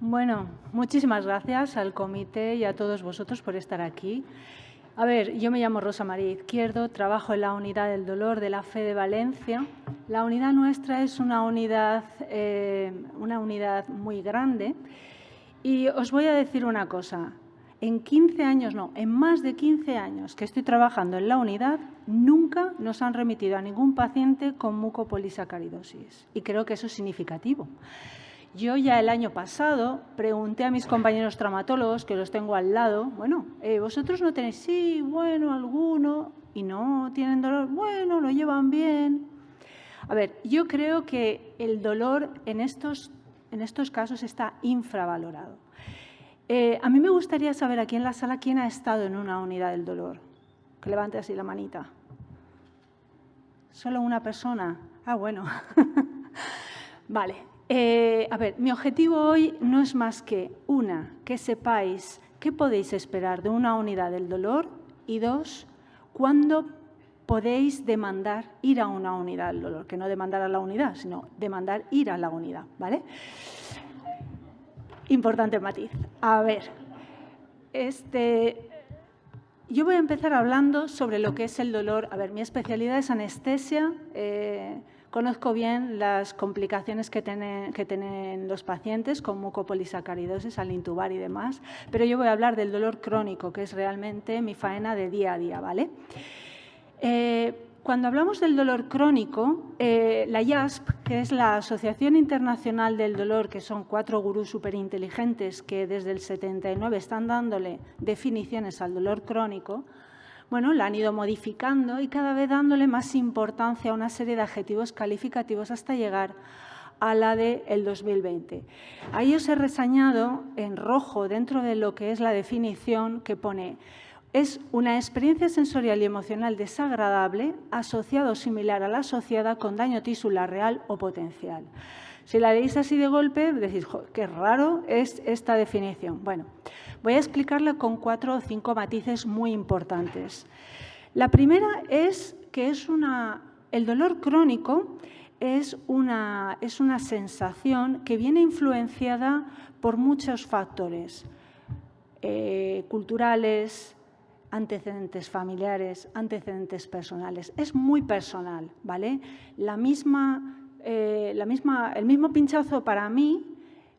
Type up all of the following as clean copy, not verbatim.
Bueno, muchísimas gracias al comité y a todos vosotros por estar aquí. A ver, yo me llamo Rosa María Izquierdo, trabajo en la Unidad del Dolor de la Fe de Valencia. La unidad nuestra es una unidad muy grande y os voy a decir una cosa. En más de 15 años que estoy trabajando en la unidad, nunca nos han remitido a ningún paciente con mucopolisacaridosis y creo que eso es significativo. Yo ya el año pasado pregunté a mis compañeros traumatólogos, que los tengo al lado, bueno, ¿vosotros no tenéis? Sí, bueno, alguno, y no tienen dolor, bueno, lo llevan bien. A ver, yo creo que el dolor en estos casos está infravalorado. A mí me gustaría saber aquí en la sala quién ha estado en una unidad del dolor. Que levante así la manita. ¿Solo una persona? Ah, bueno. Vale. A ver, mi objetivo hoy no es más que, que sepáis qué podéis esperar de una unidad del dolor y dos, cuándo podéis demandar ir a una unidad del dolor, que no demandar a la unidad, sino demandar ir a la unidad, ¿vale? Importante matiz. A ver, yo voy a empezar hablando sobre lo que es el dolor. A ver, mi especialidad es anestesia. Conozco bien las complicaciones que tienen los pacientes con mucopolisacaridosis al intubar y demás, pero yo voy a hablar del dolor crónico, que es realmente mi faena de día a día, ¿vale? Cuando hablamos del dolor crónico, la IASP, que es la Asociación Internacional del Dolor, que son 4 gurús superinteligentes que desde el 79 están dándole definiciones al dolor crónico, bueno, la han ido modificando y cada vez dándole más importancia a una serie de adjetivos calificativos hasta llegar a la del 2020. Ahí os he reseñado en rojo dentro de lo que es la definición que pone: es una experiencia sensorial y emocional desagradable asociada o similar a la asociada con daño tisular real o potencial. Si la leéis así de golpe, decís, qué raro es esta definición. Bueno, voy a explicarla con 4 o 5 matices muy importantes. La primera es que el dolor crónico es una sensación que viene influenciada por muchos factores culturales, antecedentes familiares, antecedentes personales. Es muy personal, ¿vale? El mismo pinchazo para mí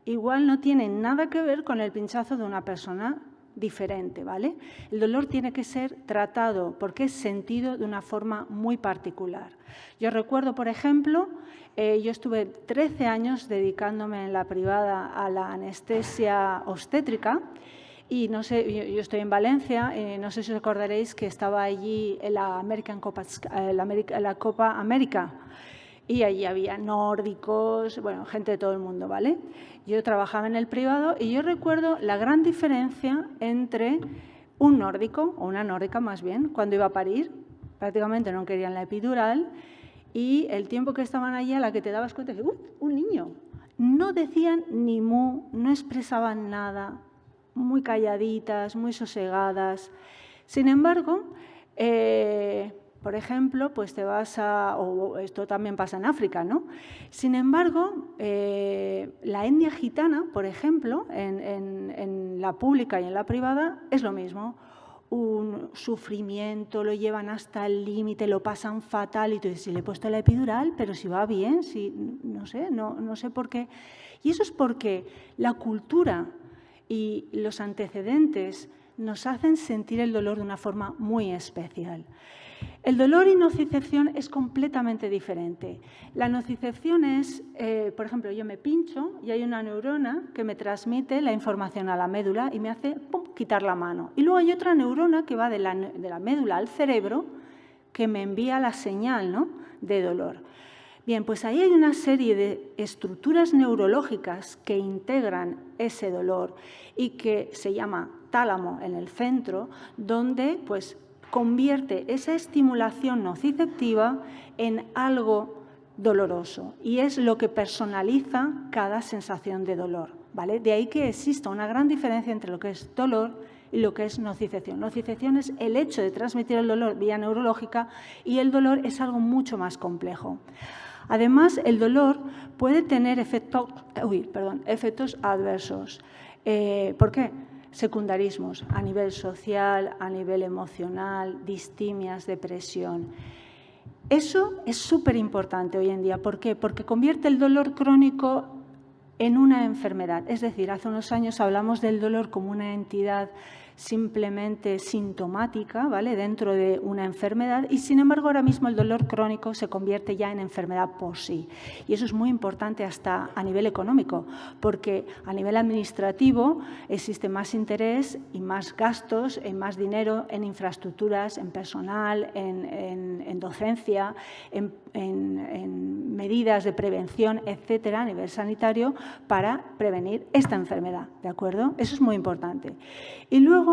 igual no tiene nada que ver con el pinchazo de una persona diferente, ¿vale? El dolor tiene que ser tratado porque es sentido de una forma muy particular. Yo recuerdo, por ejemplo, yo estuve 13 años dedicándome en la privada a la anestesia obstétrica. Y no sé, yo estoy en Valencia, no sé si os acordaréis que estaba allí en la Copa América y allí había nórdicos, bueno, gente de todo el mundo, ¿vale? Yo trabajaba en el privado y yo recuerdo la gran diferencia entre un nórdico, o una nórdica más bien, cuando iba a parir, prácticamente no querían la epidural, y el tiempo que estaban allí a la que te dabas cuenta de un niño. No decían ni mu, no expresaban nada, muy calladitas, muy sosegadas. Sin embargo, por ejemplo, pues te vas o esto también pasa en África, ¿no? Sin embargo, la etnia gitana, por ejemplo, en la pública y en la privada, es lo mismo. Un sufrimiento, lo llevan hasta el límite, lo pasan fatal y tú dices, si le he puesto la epidural, pero si va bien, si, no sé por qué. Y eso es porque la cultura y los antecedentes nos hacen sentir el dolor de una forma muy especial. El dolor y nocicepción es completamente diferente. La nocicepción es, por ejemplo, yo me pincho y hay una neurona que me transmite la información a la médula y me hace quitar la mano. Y luego hay otra neurona que va de la médula al cerebro que me envía la señal, ¿no?, de dolor. Bien, pues ahí hay una serie de estructuras neurológicas que integran ese dolor y que se llama tálamo en el centro, donde pues convierte esa estimulación nociceptiva en algo doloroso y es lo que personaliza cada sensación de dolor, ¿vale? De ahí que exista una gran diferencia entre lo que es dolor y lo que es nocicepción. Nocicepción es el hecho de transmitir el dolor vía neurológica y el dolor es algo mucho más complejo. Además, el dolor puede tener efectos adversos. ¿Por qué? Secundarismos a nivel social, a nivel emocional, distimias, depresión. Eso es súper importante hoy en día. ¿Por qué? Porque convierte el dolor crónico en una enfermedad. Es decir, hace unos años hablamos del dolor como una entidad simplemente sintomática, ¿vale?, dentro de una enfermedad, y sin embargo ahora mismo el dolor crónico se convierte ya en enfermedad por sí. Y eso es muy importante hasta a nivel económico, porque a nivel administrativo existe más interés y más gastos, y más dinero en infraestructuras, en personal, en docencia, en medidas de prevención, etcétera, a nivel sanitario, para prevenir esta enfermedad, ¿de acuerdo? Eso es muy importante. Y luego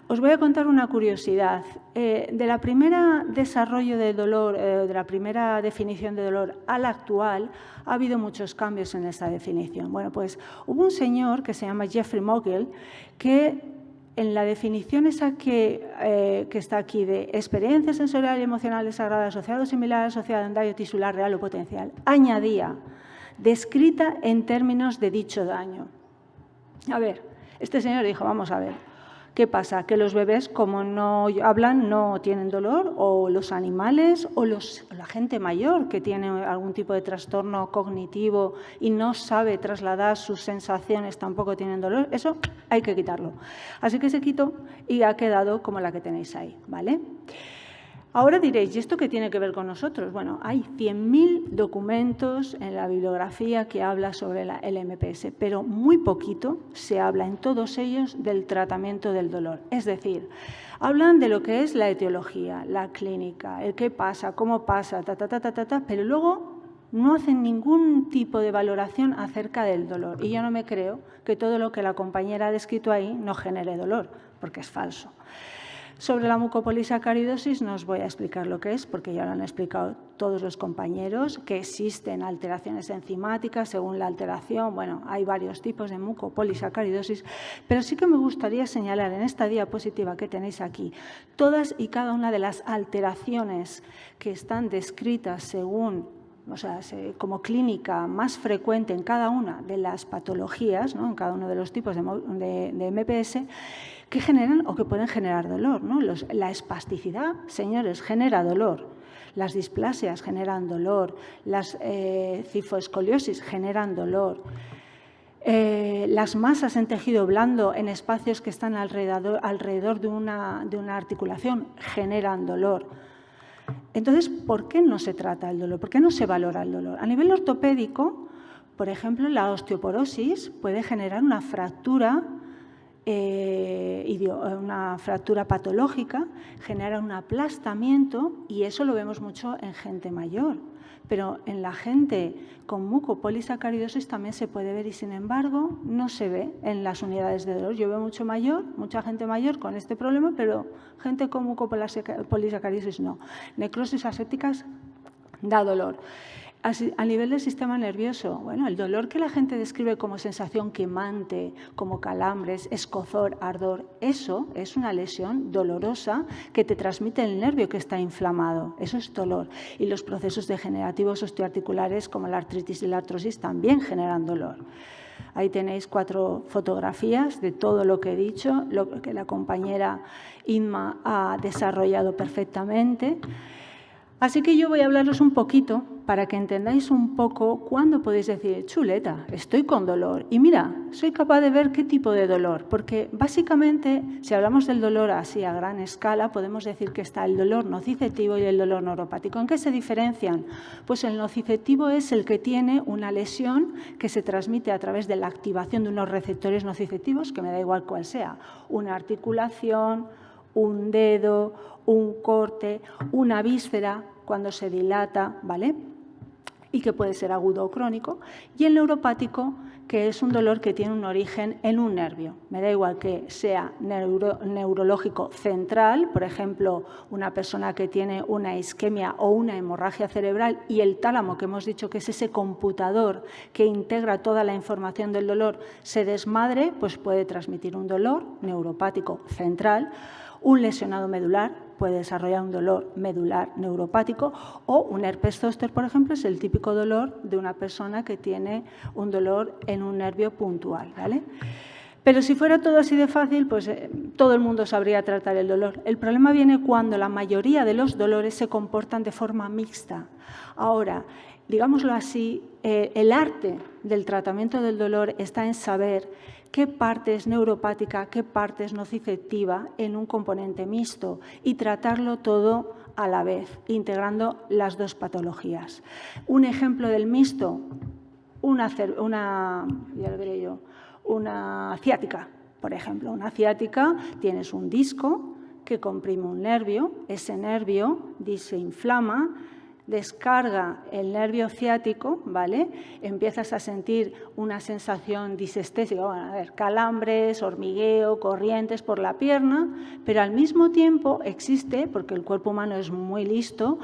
os voy a contar una curiosidad. De la primera desarrollo del dolor, de la primera definición de dolor a la actual, ha habido muchos cambios en esa definición. Bueno, pues hubo un señor que se llama Jeffrey Mogel que en la definición esa que está aquí de experiencia sensorial y emocional desagrada asociada o similar asociada a un daño tisular real o potencial, añadía descrita en términos de dicho daño. A ver, este señor dijo, vamos a ver, ¿qué pasa? ¿Que los bebés, como no hablan, no tienen dolor? ¿O los animales? ¿O la gente mayor que tiene algún tipo de trastorno cognitivo y no sabe trasladar sus sensaciones, tampoco tienen dolor? Eso hay que quitarlo. Así que se quitó y ha quedado como la que tenéis ahí, ¿vale? Ahora diréis, ¿y esto qué tiene que ver con nosotros? Bueno, hay 100.000 documentos en la bibliografía que habla sobre el MPS, pero muy poquito se habla en todos ellos del tratamiento del dolor. Es decir, hablan de lo que es la etiología, la clínica, el qué pasa, cómo pasa, pero luego no hacen ningún tipo de valoración acerca del dolor. Y yo no me creo que todo lo que la compañera ha descrito ahí no genere dolor, porque es falso. Sobre la mucopolisacaridosis no os voy a explicar lo que es, porque ya lo han explicado todos los compañeros, que existen alteraciones enzimáticas según la alteración. Bueno, hay varios tipos de mucopolisacaridosis, pero sí que me gustaría señalar en esta diapositiva que tenéis aquí todas y cada una de las alteraciones que están descritas según, o sea, como clínica más frecuente en cada una de las patologías, ¿no?, en cada uno de los tipos de MPS, que generan o que pueden generar dolor, ¿no? La espasticidad, señores, genera dolor. Las displasias generan dolor. Las cifoescoliosis generan dolor. Las masas en tejido blando en espacios que están alrededor de una articulación generan dolor. Entonces, ¿por qué no se trata el dolor? ¿Por qué no se valora el dolor? A nivel ortopédico, por ejemplo, la osteoporosis puede generar una fractura patológica, genera un aplastamiento y eso lo vemos mucho en gente mayor. Pero en la gente con mucopolisacaridosis también se puede ver y, sin embargo, no se ve en las unidades de dolor. Yo veo mucha gente mayor con este problema, pero gente con mucopolisacaridosis no. Necrosis asépticas da dolor. A nivel del sistema nervioso, bueno, el dolor que la gente describe como sensación quemante, como calambres, escozor, ardor, eso es una lesión dolorosa que te transmite el nervio que está inflamado. Eso es dolor. Y los procesos degenerativos osteoarticulares, como la artritis y la artrosis, también generan dolor. Ahí tenéis 4 fotografías de todo lo que he dicho, lo que la compañera Inma ha desarrollado perfectamente. Así que yo voy a hablaros un poquito para que entendáis un poco cuándo podéis decir, chuleta, estoy con dolor. Y mira, soy capaz de ver qué tipo de dolor, porque básicamente, si hablamos del dolor así a gran escala, podemos decir que está el dolor nociceptivo y el dolor neuropático. ¿En qué se diferencian? Pues el nociceptivo es el que tiene una lesión que se transmite a través de la activación de unos receptores nociceptivos, que me da igual cuál sea, una articulación, un dedo, un corte, una víscera cuando se dilata, ¿vale? Y que puede ser agudo o crónico. Y el neuropático, que es un dolor que tiene un origen en un nervio. Me da igual que sea neurológico central, por ejemplo, una persona que tiene una isquemia o una hemorragia cerebral y el tálamo, que hemos dicho que es ese computador que integra toda la información del dolor, se desmadre, pues puede transmitir un dolor neuropático central. Un lesionado medular puede desarrollar un dolor medular neuropático, o un herpes zóster, por ejemplo, es el típico dolor de una persona que tiene un dolor en un nervio puntual, ¿vale? Pero si fuera todo así de fácil, pues todo el mundo sabría tratar el dolor. El problema viene cuando la mayoría de los dolores se comportan de forma mixta. Ahora, digámoslo así, el arte del tratamiento del dolor está en saber qué parte es neuropática, qué parte es nociceptiva en un componente mixto y tratarlo todo a la vez, integrando las dos patologías. Un ejemplo del mixto, una ciática, por ejemplo. Una ciática, tienes un disco que comprime un nervio, ese nervio se inflama, descarga el nervio ciático, ¿vale? Empiezas a sentir una sensación disestésica, bueno, a ver, calambres, hormigueo, corrientes por la pierna, pero al mismo tiempo existe, porque el cuerpo humano es muy listo,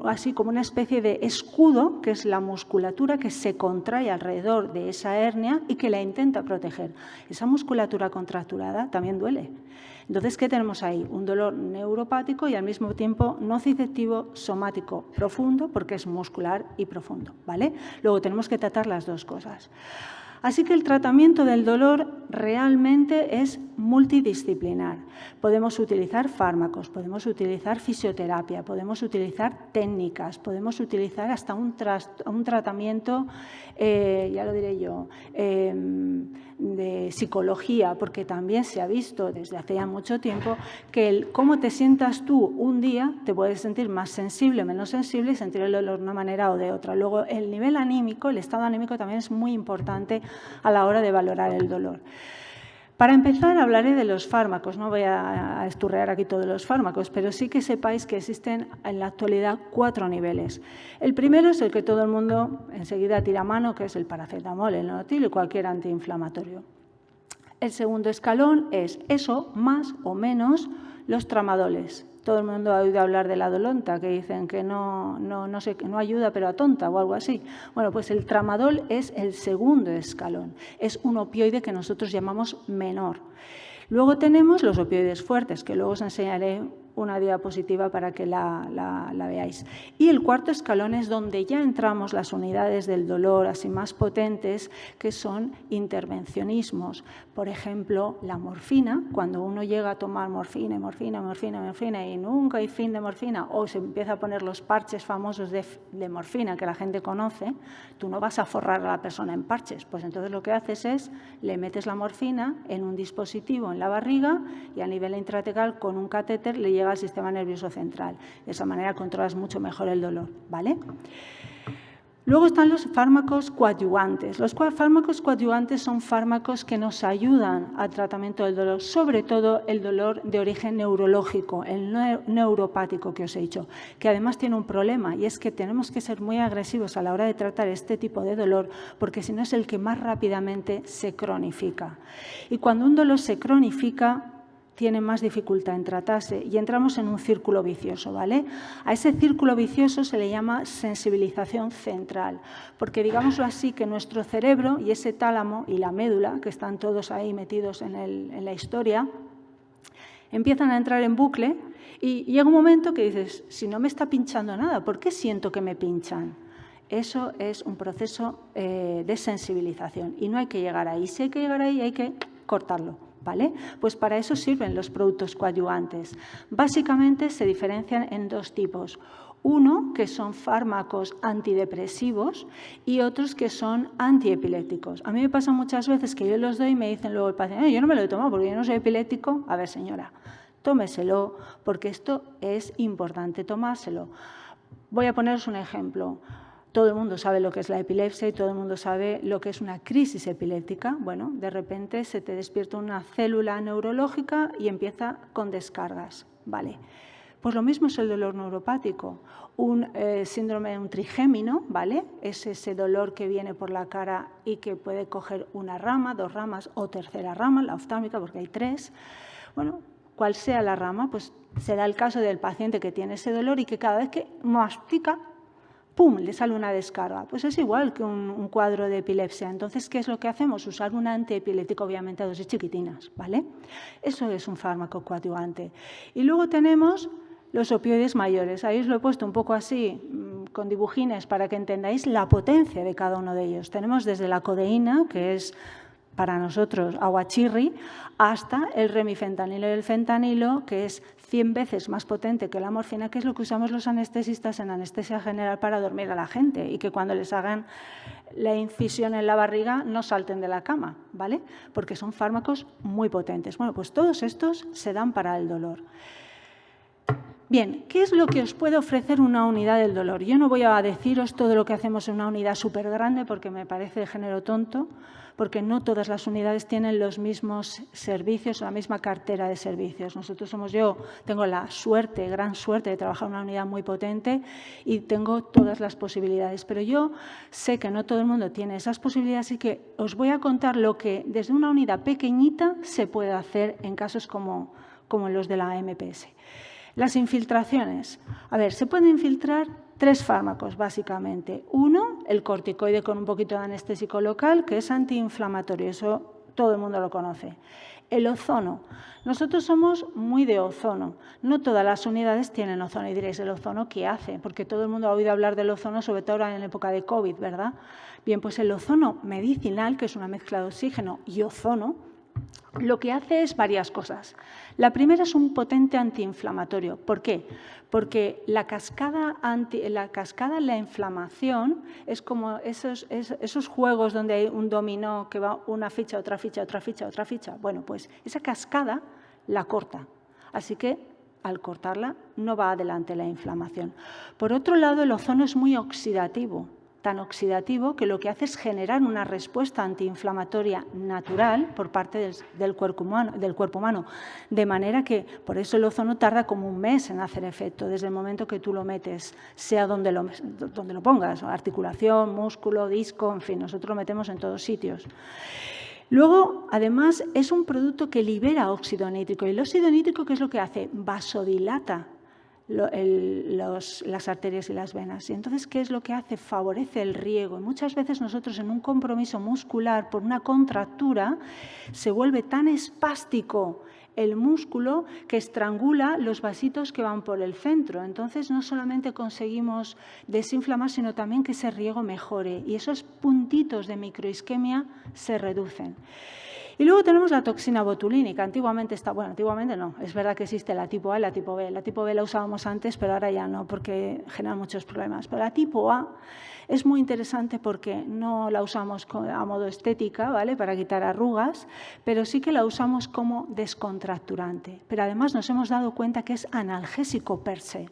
así como una especie de escudo, que es la musculatura que se contrae alrededor de esa hernia y que la intenta proteger. Esa musculatura contracturada también duele. Entonces, ¿qué tenemos ahí? Un dolor neuropático y al mismo tiempo nociceptivo somático profundo, porque es muscular y profundo, ¿vale? Luego tenemos que tratar las dos cosas. Así que el tratamiento del dolor realmente es multidisciplinar. Podemos utilizar fármacos, podemos utilizar fisioterapia, podemos utilizar técnicas, podemos utilizar hasta un tratamiento, ya lo diré yo, de psicología, porque también se ha visto desde hace ya mucho tiempo que cómo te sientas tú un día te puedes sentir más sensible, menos sensible y sentir el dolor de una manera o de otra. Luego, el nivel anímico, el estado anímico también es muy importante a la hora de valorar el dolor. Para empezar, hablaré de los fármacos. No voy a esturrear aquí todos los fármacos, pero sí que sepáis que existen en la actualidad 4 niveles. El primero es el que todo el mundo enseguida tira a mano, que es el paracetamol, el Notil y cualquier antiinflamatorio. El segundo escalón es eso más o menos los tramadoles. Todo el mundo ha oído hablar de la Dolonta, que dicen que no ayuda, pero atonta o algo así. Bueno, pues el tramadol es el segundo escalón. Es un opioide que nosotros llamamos menor. Luego tenemos los opioides fuertes, que luego os enseñaré una diapositiva para que la veáis. Y el cuarto escalón es donde ya entramos las unidades del dolor así más potentes, que son intervencionismos. Por ejemplo, la morfina, cuando uno llega a tomar morfina y nunca hay fin de morfina, o se empieza a poner los parches famosos de morfina que la gente conoce, tú no vas a forrar a la persona en parches, pues entonces lo que haces es, le metes la morfina en un dispositivo en la barriga y a nivel intratecal con un catéter le llega al sistema nervioso central. De esa manera controlas mucho mejor el dolor, ¿vale? Luego están los fármacos coadyuvantes. Los fármacos coadyuvantes son fármacos que nos ayudan al tratamiento del dolor, sobre todo el dolor de origen neurológico, el neuropático que os he dicho, que además tiene un problema y es que tenemos que ser muy agresivos a la hora de tratar este tipo de dolor porque si no es el que más rápidamente se cronifica. Y cuando un dolor se cronifica, tiene más dificultad en tratarse y entramos en un círculo vicioso, ¿vale? A ese círculo vicioso se le llama sensibilización central, porque digámoslo así que nuestro cerebro y ese tálamo y la médula, que están todos ahí metidos en la historia, empiezan a entrar en bucle y llega un momento que dices, si no me está pinchando nada, ¿por qué siento que me pinchan? Eso es un proceso de sensibilización y no hay que llegar ahí. Si hay que llegar ahí, hay que cortarlo. ¿Vale? Pues para eso sirven los productos coadyuvantes. Básicamente se diferencian en 2 tipos. Uno, que son fármacos antidepresivos y otros que son antiepilépticos. A mí me pasa muchas veces que yo los doy y me dicen luego el paciente, yo no me lo he tomado porque yo no soy epiléptico. A ver, señora, tómeselo porque esto es importante tomárselo. Voy a poneros un ejemplo. Todo el mundo sabe lo que es la epilepsia y todo el mundo sabe lo que es una crisis epiléptica. Bueno, de repente se te despierta una célula neurológica y empieza con descargas. Vale. Pues lo mismo es el dolor neuropático. Un síndrome de un trigémino, ¿vale? Es ese dolor que viene por la cara y que puede coger una rama, 2 ramas o tercera rama, la oftálmica, porque hay 3. Bueno, cual sea la rama, pues se da el caso del paciente que tiene ese dolor y que cada vez que mastica, ¡pum!, le sale una descarga. Pues es igual que un cuadro de epilepsia. Entonces, ¿qué es lo que hacemos? Usar un antiepiléptico, obviamente a dosis chiquitinas, ¿vale? Eso es un fármaco coadyuvante. Y luego tenemos los opioides mayores. Ahí os lo he puesto un poco así, con dibujines, para que entendáis la potencia de cada uno de ellos. Tenemos desde la codeína, que es para nosotros aguachirri, hasta el remifentanilo y el fentanilo, que es 100 veces más potente que la morfina, que es lo que usamos los anestesistas en anestesia general para dormir a la gente y que cuando les hagan la incisión en la barriga no salten de la cama, ¿vale? Porque son fármacos muy potentes. Bueno, pues todos estos se dan para el dolor. Bien, ¿qué es lo que os puede ofrecer una unidad del dolor? Yo no voy a deciros todo lo que hacemos en una unidad súper grande porque me parece de género tonto, porque no todas las unidades tienen los mismos servicios, la misma cartera de servicios. Yo tengo la suerte, gran suerte de trabajar en una unidad muy potente y tengo todas las posibilidades, pero yo sé que no todo el mundo tiene esas posibilidades, así que os voy a contar lo que desde una unidad pequeñita se puede hacer en casos como los de la MPS. Las infiltraciones. A ver, se pueden infiltrar 3 fármacos, básicamente. Uno, el corticoide con un poquito de anestésico local, que es antiinflamatorio. Eso todo el mundo lo conoce. El ozono. Nosotros somos muy de ozono. No todas las unidades tienen ozono. Y diréis, ¿el ozono qué hace? Porque todo el mundo ha oído hablar del ozono, sobre todo ahora en época de COVID, ¿verdad? Bien, pues el ozono medicinal, que es una mezcla de oxígeno y ozono, lo que hace es varias cosas. La primera es un potente antiinflamatorio. ¿Por qué? Porque la cascada en la inflamación es como esos juegos donde hay un dominó que va una ficha, otra ficha, otra ficha, otra ficha. Bueno, pues esa cascada la corta. Así que al cortarla no va adelante la inflamación. Por otro lado, el ozono es muy oxidativo. Tan oxidativo que lo que hace es generar una respuesta antiinflamatoria natural por parte del cuerpo humano, de manera que por eso el ozono tarda como un mes en hacer efecto, desde el momento que tú lo metes, sea donde lo pongas, articulación, músculo, disco, en fin, nosotros lo metemos en todos sitios. Luego, además, es un producto que libera óxido nítrico. ¿Y el óxido nítrico qué es lo que hace? Vasodilata las arterias y las venas. Y entonces, ¿qué es lo que hace? Favorece el riego. Y muchas veces nosotros en un compromiso muscular por una contractura se vuelve tan espástico el músculo que estrangula los vasitos que van por el centro. Entonces, no solamente conseguimos desinflamar, sino también que ese riego mejore y esos puntitos de microisquemia se reducen. Y luego tenemos la toxina botulínica. Antiguamente no, es verdad que existe la tipo A y la tipo B. La tipo B la usábamos antes, pero ahora ya no, porque genera muchos problemas. Pero la tipo A es muy interesante porque no la usamos a modo estética, ¿vale?, para quitar arrugas, pero sí que la usamos como descontracturante. Pero además nos hemos dado cuenta que es analgésico per se.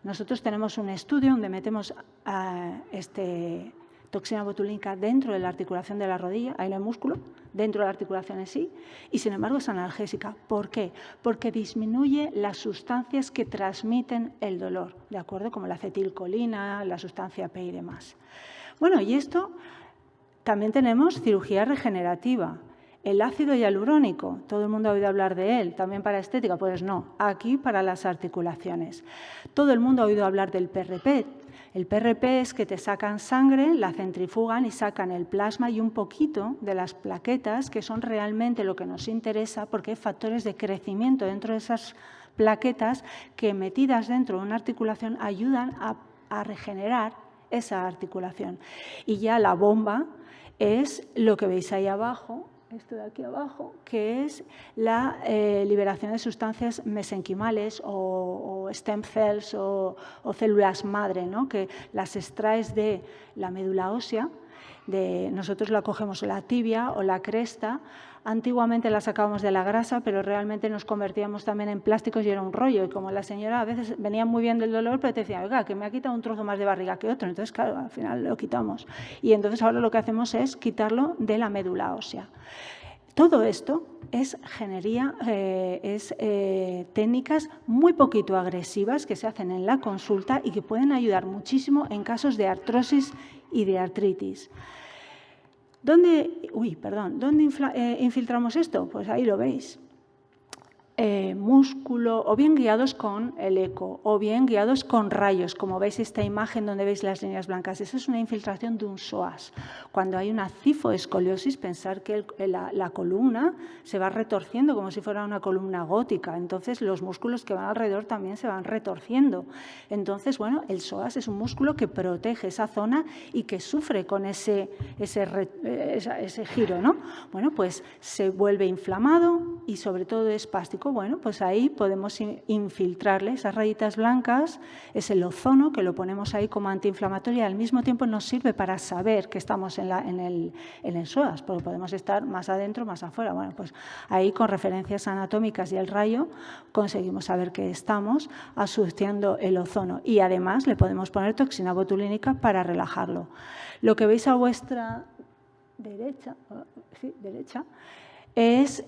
Nosotros tenemos un estudio donde metemos toxina botulínica dentro de la articulación de la rodilla, ahí en el músculo, dentro de la articulación en sí, y sin embargo es analgésica. ¿Por qué? Porque disminuye las sustancias que transmiten el dolor, ¿de acuerdo? Como la acetilcolina, la sustancia P y demás. Bueno, y esto también tenemos cirugía regenerativa. El ácido hialurónico, todo el mundo ha oído hablar de él, también para estética, pues no, aquí para las articulaciones. Todo el mundo ha oído hablar del PRP. El PRP es que te sacan sangre, la centrifugan y sacan el plasma y un poquito de las plaquetas, que son realmente lo que nos interesa, porque hay factores de crecimiento dentro de esas plaquetas que metidas dentro de una articulación ayudan a regenerar esa articulación. Y ya la bomba es lo que veis ahí abajo, esto de aquí abajo, que es la liberación de sustancias mesenquimales o stem cells o células madre, ¿no?, que las extraes de la médula ósea. Nosotros la cogemos la tibia o la cresta. Antiguamente la sacábamos de la grasa, pero realmente nos convertíamos también en plásticos y era un rollo. Y como la señora a veces venía muy bien del dolor, pero te decía, oiga, que me ha quitado un trozo más de barriga que otro. Entonces, claro, al final lo quitamos. Y entonces ahora lo que hacemos es quitarlo de la médula ósea. Todo esto es técnicas muy poquito agresivas que se hacen en la consulta y que pueden ayudar muchísimo en casos de artrosis y de artritis. ¿Dónde infiltramos esto? Pues ahí lo veis. músculo, o bien guiados con el eco, o bien guiados con rayos, como veis esta imagen donde veis las líneas blancas. Esa es una infiltración de un psoas. Cuando hay una cifoescoliosis, pensar que la columna se va retorciendo como si fuera una columna gótica. Entonces, los músculos que van alrededor también se van retorciendo. Entonces, bueno, el psoas es un músculo que protege esa zona y que sufre con ese giro, ¿no? Bueno, pues se vuelve inflamado y sobre todo espástico. Bueno, pues ahí podemos infiltrarle esas rayitas blancas, es el ozono, que lo ponemos ahí como antiinflamatorio y al mismo tiempo nos sirve para saber que estamos en el psoas, porque podemos estar más adentro, más afuera. Bueno, pues ahí con referencias anatómicas y el rayo conseguimos saber que estamos asociando el ozono y además le podemos poner toxina botulínica para relajarlo. Lo que veis a vuestra derecha es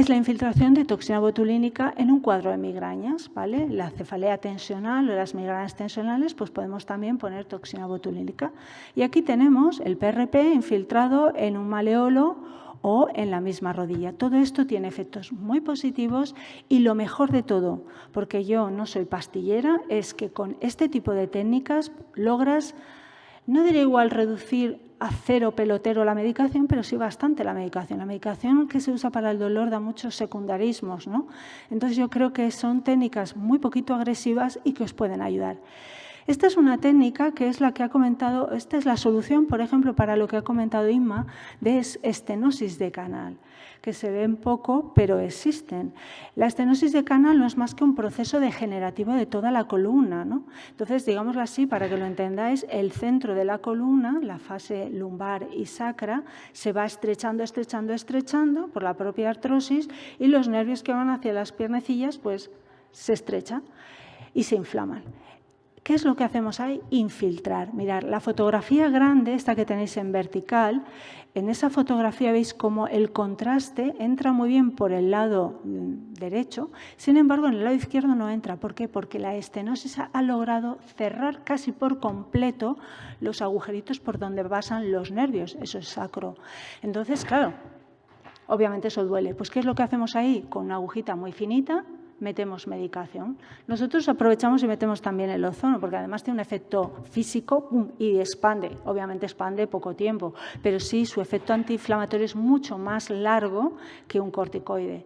la infiltración de toxina botulínica en un cuadro de migrañas, ¿vale? La cefalea tensional o las migrañas tensionales, pues podemos también poner toxina botulínica. Y aquí tenemos el PRP infiltrado en un maleolo o en la misma rodilla. Todo esto tiene efectos muy positivos y lo mejor de todo, porque yo no soy pastillera, es que con este tipo de técnicas logras, no diré igual reducir a cero pelotero la medicación, pero sí bastante la medicación. La medicación que se usa para el dolor da muchos secundarismos, ¿no? Entonces yo creo que son técnicas muy poquito agresivas y que os pueden ayudar. Esta es una técnica que es la que ha comentado, esta es la solución, por ejemplo, para lo que ha comentado Inma, de estenosis de canal, que se ven poco, pero existen. La estenosis de canal no es más que un proceso degenerativo de toda la columna, ¿no? Entonces, digámoslo así, para que lo entendáis, el centro de la columna, la fase lumbar y sacra, se va estrechando, estrechando, estrechando por la propia artrosis y los nervios que van hacia las piernecillas, pues se estrechan y se inflaman. ¿Qué es lo que hacemos ahí? Infiltrar. Mirad, la fotografía grande, esta que tenéis en vertical, en esa fotografía veis cómo el contraste entra muy bien por el lado derecho, sin embargo en el lado izquierdo no entra. ¿Por qué? Porque la estenosis ha logrado cerrar casi por completo los agujeritos por donde pasan los nervios, eso es sacro. Entonces, claro, obviamente eso duele. Pues ¿qué es lo que hacemos ahí? Con una agujita muy finita, metemos medicación. Nosotros aprovechamos y metemos también el ozono, porque además tiene un efecto físico y expande. Obviamente expande poco tiempo, pero sí su efecto antiinflamatorio es mucho más largo que un corticoide.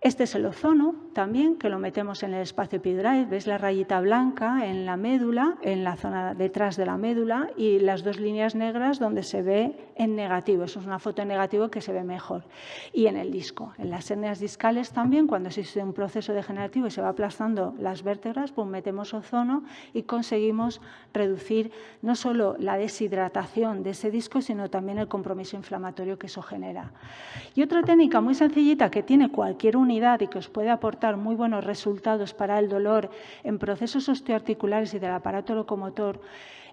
Este es el ozono también, que lo metemos en el espacio epidural. ¿Ves la rayita blanca en la médula, en la zona detrás de la médula, y las dos líneas negras donde se ve en negativo? Eso es una foto en negativo que se ve mejor. Y en el disco, en las hernias discales también, cuando existe un proceso degenerativo y se va aplastando las vértebras, pues metemos ozono y conseguimos reducir no solo la deshidratación de ese disco, sino también el compromiso inflamatorio que eso genera. Y otra técnica muy sencillita que tiene cualquier unidad y que os puede aportar muy buenos resultados para el dolor en procesos osteoarticulares y del aparato locomotor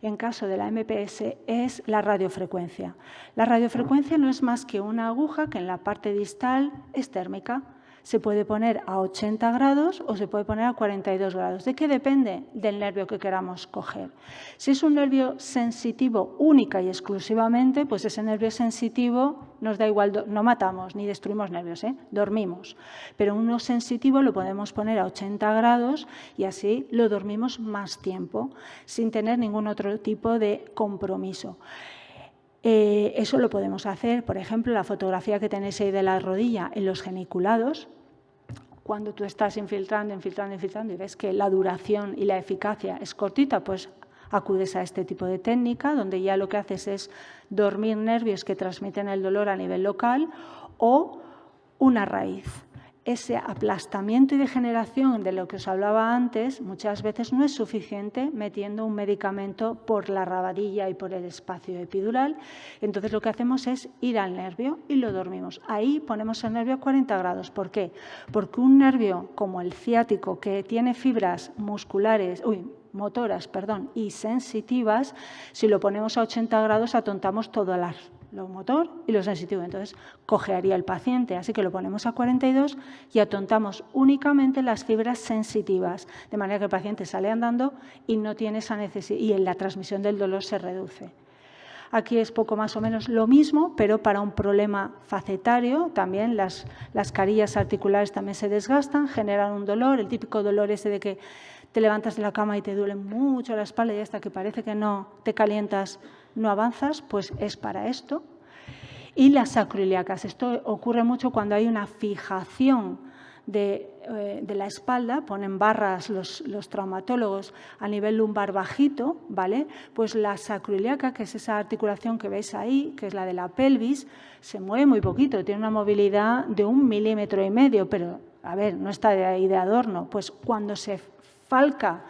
en caso de la MPS es la radiofrecuencia. La radiofrecuencia no es más que una aguja que en la parte distal es térmica. Se puede poner a 80 grados o se puede poner a 42 grados. ¿De qué depende? Del nervio que queramos coger. Si es un nervio sensitivo única y exclusivamente, pues ese nervio sensitivo nos da igual, no matamos ni destruimos nervios, dormimos. Pero uno sensitivo lo podemos poner a 80 grados y así lo dormimos más tiempo, sin tener ningún otro tipo de compromiso. Eso lo podemos hacer, por ejemplo, la fotografía que tenéis ahí de la rodilla en los geniculados, cuando tú estás infiltrando y ves que la duración y la eficacia es cortita, pues acudes a este tipo de técnica, donde ya lo que haces es dormir nervios que transmiten el dolor a nivel local o una raíz. Ese aplastamiento y degeneración de lo que os hablaba antes muchas veces no es suficiente metiendo un medicamento por la rabadilla y por el espacio epidural. Entonces lo que hacemos es ir al nervio y lo dormimos. Ahí ponemos el nervio a 40 grados. ¿Por qué? Porque un nervio como el ciático, que tiene fibras motoras y sensitivas, si lo ponemos a 80 grados atontamos todo lo motor y lo sensitivo. Entonces, cojearía el paciente. Así que lo ponemos a 42 y atontamos únicamente las fibras sensitivas, de manera que el paciente sale andando y no tiene esa necesidad y la transmisión del dolor se reduce. Aquí es poco más o menos lo mismo, pero para un problema facetario también las carillas articulares también se desgastan, generan un dolor, el típico dolor ese de que te levantas de la cama y te duele mucho la espalda y hasta que parece que no te calientas, no avanzas, pues es para esto. Y las sacroiliacas. Esto ocurre mucho cuando hay una fijación de la espalda, ponen barras los traumatólogos a nivel lumbar bajito, ¿vale? Pues la sacroiliaca, que es esa articulación que veis ahí, que es la de la pelvis, se mueve muy poquito, tiene una movilidad de 1,5 milímetros, pero, a ver, no está ahí de adorno. Pues cuando se falca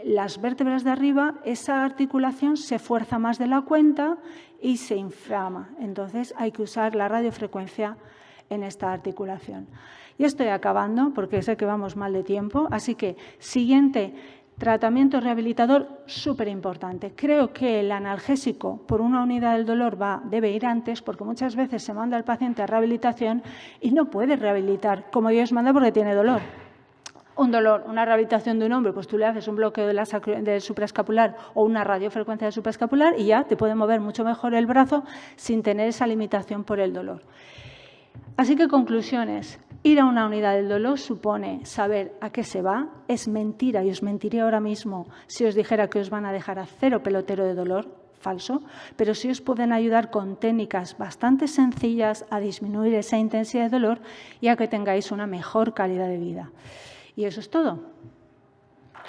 las vértebras de arriba, esa articulación se fuerza más de la cuenta y se inflama. Entonces hay que usar la radiofrecuencia en esta articulación. Ya estoy acabando porque sé que vamos mal de tiempo, así que siguiente tratamiento rehabilitador súper importante. Creo que el analgésico por una unidad del dolor debe ir antes porque muchas veces se manda al paciente a rehabilitación y no puede rehabilitar como Dios manda porque tiene dolor. Un dolor, una rehabilitación de un hombro, pues tú le haces un bloqueo del supraescapular o una radiofrecuencia del supraescapular y ya te puede mover mucho mejor el brazo sin tener esa limitación por el dolor. Así que conclusiones. Ir a una unidad del dolor supone saber a qué se va. Es mentira y os mentiría ahora mismo si os dijera que os van a dejar a 0 pelotero de dolor. Falso. Pero sí os pueden ayudar con técnicas bastante sencillas a disminuir esa intensidad de dolor y a que tengáis una mejor calidad de vida. Y eso es todo.